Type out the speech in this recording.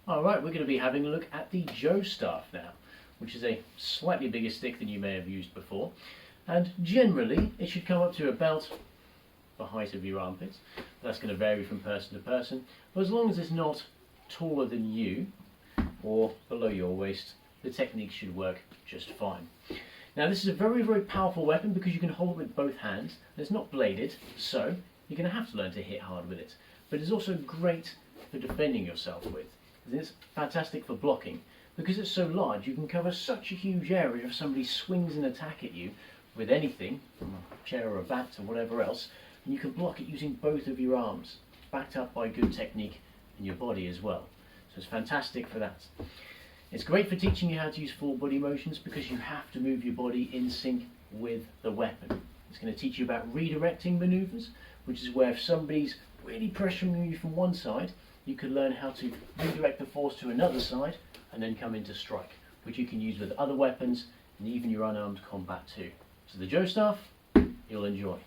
Alright, we're going to be having a look at the Joe staff now, which is a slightly bigger stick than you may have used before, and generally it should come up to about the height of your armpits. That's going to vary from person to person, but as long as it's not taller than you or below your waist, the technique should work just fine. Now this is a very, very powerful weapon because you can hold it with both hands, and it's not bladed, so you're going to have to learn to hit hard with it. But it's also great for defending yourself with. It's fantastic for blocking. Because it's so large, you can cover such a huge area if somebody swings an attack at you with anything, from a chair or a bat or whatever else, and you can block it using both of your arms, backed up by good technique in your body as well. So it's fantastic for that. It's great for teaching you how to use full body motions because you have to move your body in sync with the weapon. It's going to teach you about redirecting maneuvers, which is where if somebody's really pressuring you from one side, you can learn how to redirect the force to another side and then come into strike, which you can use with other weapons and even your unarmed combat too. So the Joe staff, you'll enjoy.